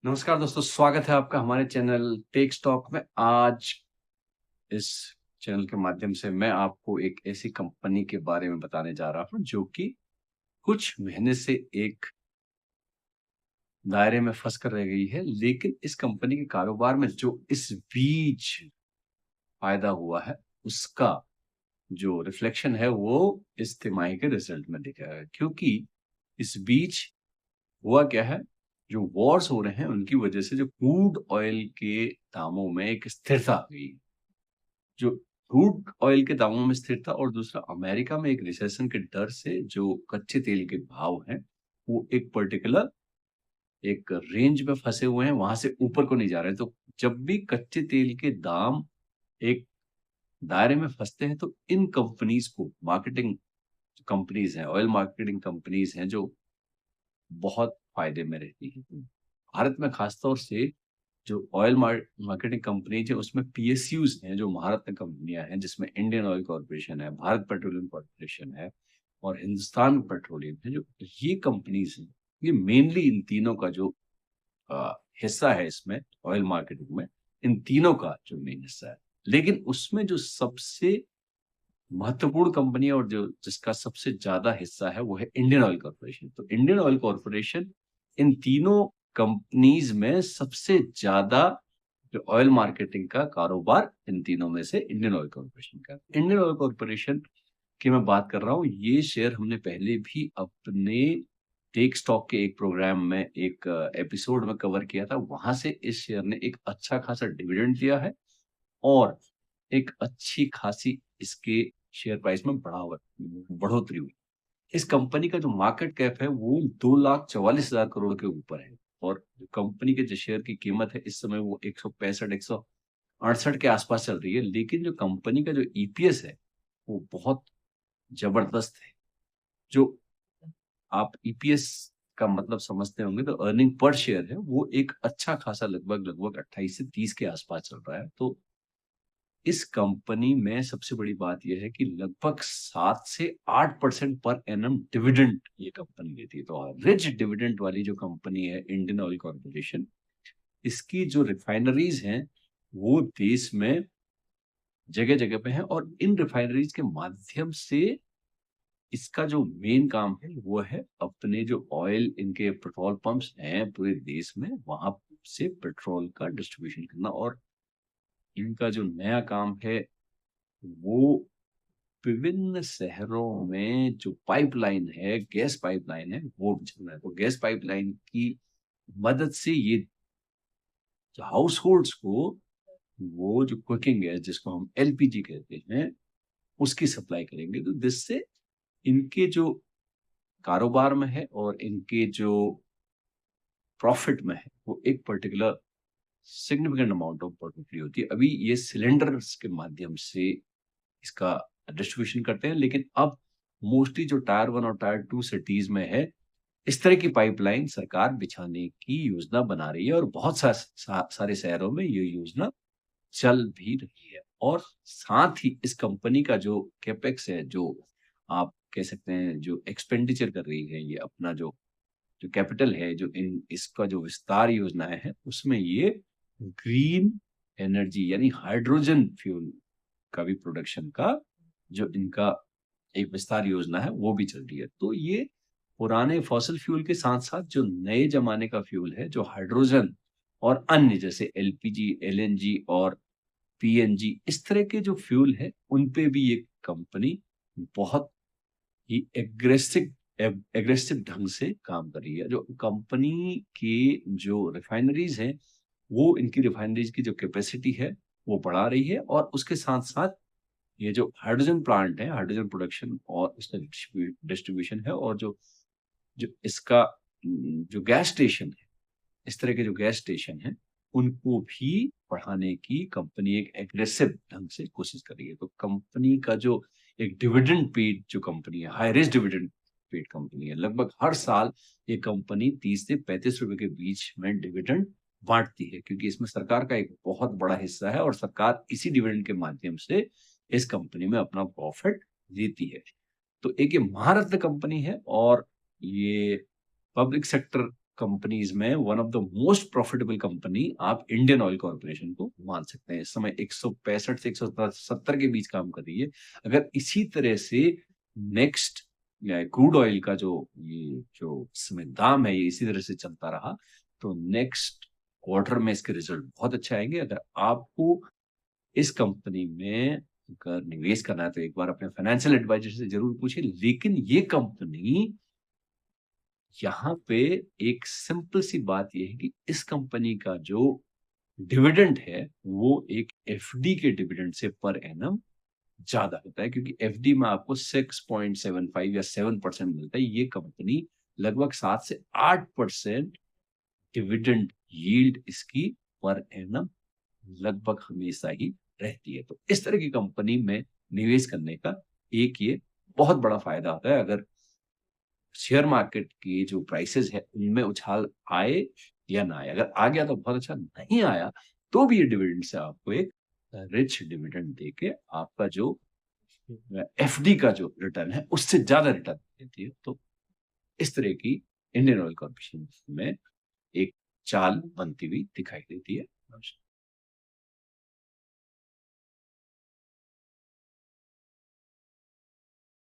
नमस्कार दोस्तों, स्वागत है आपका हमारे चैनल टेक स्टॉक में। आज इस चैनल के माध्यम से मैं आपको एक ऐसी कंपनी के बारे में बताने जा रहा हूं जो कि कुछ महीने से एक दायरे में फंस कर रह गई है। लेकिन इस कंपनी के कारोबार में जो इस बीच फायदा हुआ है, उसका जो रिफ्लेक्शन है वो इस तिमाही के रिजल्ट में दिखा है। क्योंकि इस बीच हुआ क्या है, जो वॉर्स हो रहे हैं उनकी वजह से जो क्रूड ऑयल के दामों में एक स्थिरता आ गई। जो क्रूड ऑयल के दामों में स्थिरता और दूसरा अमेरिका में एक रिसेशन के डर से जो कच्चे तेल के भाव हैं, वो एक पर्टिकुलर एक रेंज में फंसे हुए हैं, वहां से ऊपर को नहीं जा रहे हैं। तो जब भी कच्चे तेल के दाम एक दायरे में फंसते हैं, तो इन कंपनीज को मार्केटिंग कंपनीज हैं, ऑयल मार्केटिंग कंपनीज हैं, जो बहुत फायदे में रहती है। भारत में खासतौर से जो ऑयल मार्केटिंग कंपनीज है, उसमें पीएसयूज हैं, जो महारत्न कंपनियां हैं, जिसमें इंडियन ऑयल कॉर्पोरेशन है, भारत पेट्रोलियम कॉर्पोरेशन है और हिंदुस्तान पेट्रोलियम है। जो ये कंपनीज हैं, ये मेनली इन तीनों का जो हिस्सा है इसमें ऑयल मार्केटिंग में, इन तीनों का जो मेन हिस्सा है। लेकिन उसमें जो सबसे महत्वपूर्ण कंपनी है और जो जिसका सबसे ज्यादा हिस्सा है, वो है इंडियन ऑयल कॉर्पोरेशन। तो इंडियन ऑयल कॉर्पोरेशन इन तीनों कंपनीज में सबसे ज्यादा जो ऑयल मार्केटिंग का कारोबार, इन तीनों में से इंडियन ऑयल कॉर्पोरेशन का। इंडियन ऑयल कॉर्पोरेशन की मैं बात कर रहा हूँ। ये शेयर हमने पहले भी अपने टेक स्टॉक के एक प्रोग्राम में, एक एपिसोड में कवर किया था। वहां से इस शेयर ने एक अच्छा खासा डिविडेंड दिया है और एक अच्छी खासी इसके शेयर प्राइस में बढ़ोतरी हुई। इस कंपनी का जो मार्केट कैप है, वो 2,44,000 करोड़ के ऊपर है और जो कंपनी के जो शेयर की कीमत है इस समय, वो 165 168 के आसपास चल रही है। लेकिन जो कंपनी का जो ईपीएस है, वो बहुत जबरदस्त है। जो आप ईपीएस का मतलब समझते होंगे, तो अर्निंग पर शेयर है, वो एक अच्छा खासा लगभग लगभग 28 से 30 के आसपास चल रहा है। तो इस कंपनी में सबसे बड़ी बात यह है कि लगभग 7 से 8% पर एनम डिविडेंड ये कंपनी देती है। तो रिच डिविडेंड वाली जो कंपनी है इंडियन ऑयल कॉर्पोरेशन, इसकी जो रिफाइनरीज हैं, वो देश में जगह जगह पे हैं और इन रिफाइनरीज के माध्यम से इसका जो मेन काम है, वो है अपने जो ऑयल, इनके पेट्रोल पंप्स हैं पूरे देश में, वहां से पेट्रोल का डिस्ट्रीब्यूशन करना। और इनका जो नया काम है, वो विभिन्न शहरों में जो पाइपलाइन है, गैस पाइपलाइन है, वो चल रहा है। तो गैस पाइपलाइन की मदद से ये जो हाउस होल्ड्स को, वो जो कुकिंग गैस जिसको हम एलपीजी कहते हैं, उसकी सप्लाई करेंगे। तो जिससे इनके जो कारोबार में है और इनके जो प्रॉफिट में है, वो एक पर्टिकुलर सिग्निफिकेंट अमाउंट ऑफ बढ़ोतरी होती है। अभी ये सिलेंडर्स के माध्यम से इसका डिस्ट्रीब्यूशन करते हैं, लेकिन अब मोस्टली जो टायर 1 और टायर 2 सिटीज में है, इस तरह की पाइपलाइन सरकार बिछाने की योजना बना रही है और बहुत सारे शहरों में ये योजना चल भी रही है। और साथ ही इस कंपनी का जो कैपेक्स है, जो आप कह सकते हैं जो एक्सपेंडिचर कर रही है, ये अपना जो जो कैपिटल है, जो इन इसका जो विस्तार योजनाएं है, उसमें ये ग्रीन एनर्जी यानी हाइड्रोजन फ्यूल का भी प्रोडक्शन का जो इनका एक विस्तार योजना है, वो भी चल रही है। तो ये पुराने फॉसिल फ्यूल के साथ-साथ जो नए ज़माने का फ्यूल है, जो हाइड्रोजन और अन्य जैसे एलपीजी, एलएनजी और पीएनजी, इस तरह के जो फ्यूल है, उन पे भी ये कंपनी बहुत ही एग्रेसिव ढंग से काम कर रही है। जो कंपनी के जो रिफाइनरीज़ हैं, वो इनकी रिफाइनरीज़ की जो कैपेसिटी है, वो बढ़ा रही है और उसके साथ-साथ ये जो हाइड्रोजन प्लांट है, हाइड्रोजन प्रोडक्शन और उसका डिस्ट्रीब्यूशन है और जो जो इसका जो गैस स्टेशन है, इस तरह के जो गैस स्टेशन हैं, उनको भी बढ़ाने की कंपनी एक एग्रेसिव ढंग से कोशिश कर रही है। तो कंपनी का जो एक डिविडेंड पेड जो कंपनी है, high risk dividend paid company है। लगभग हर साल ये कंपनी 30 से 35 रुपए के बीच में डिविडेंड बाँटती है, क्योंकि इसमें सरकार का एक बहुत बड़ा हिस्सा है और सरकार इसी डिविडेंड के माध्यम से इस कंपनी में अपना प्रॉफिट देती है। तो एक ये महारत्न कंपनी है और ये पब्लिक सेक्टर कंपनीज में one of the most profitable company आप इंडियन ऑयल कॉर्पोरेशन को मान सकते हैं। इस समय 165 से 170 के बीच काम कर रही है। अगर इसी तरह से नेक्स्ट क्रूड ऑयल का ये जो इस समय दाम है, ये इसी तरह से चलता रहा, तो नेक्स्ट क्वार्टर में इसके रिजल्ट बहुत अच्छे आएंगे। अगर आपको इस कंपनी में अगर निवेश करना है तो एक बार अपने फाइनेंशियल एडवाइजर से जरूर पूछिए। लेकिन ये कंपनी, यहाँ पे एक सिंपल सी बात ये है कि इस कंपनी का जो डिविडेंड है वो एक एफडी के डिविडेंड से पर एनम ज्यादा होता है, क्योंकि एफडी में आपको 6.75 या 7% मिलता है। ये कंपनी लगभग 7 से 8% डिविडेंड यील्ड इसकी पर एनम लगभग हमेशा ही रहती है। तो इस तरह की कंपनी में निवेश करने का एक ये बहुत बड़ा फायदा होता है। अगर शेयर मार्केट की जो प्राइसेस है उनमें उछाल आए या ना आए, अगर आ गया तो बहुत अच्छा, नहीं आया तो भी ये डिविडेंड से आपको एक रिच डिविडेंड देके आपका जो एफडी का जो रिटर्न है उससे ज्यादा रिटर्न देती है। तो इस तरह की इंडियन ऑयल कॉर्पोरेशन में एक चाल बनती हुई दिखाई देती है।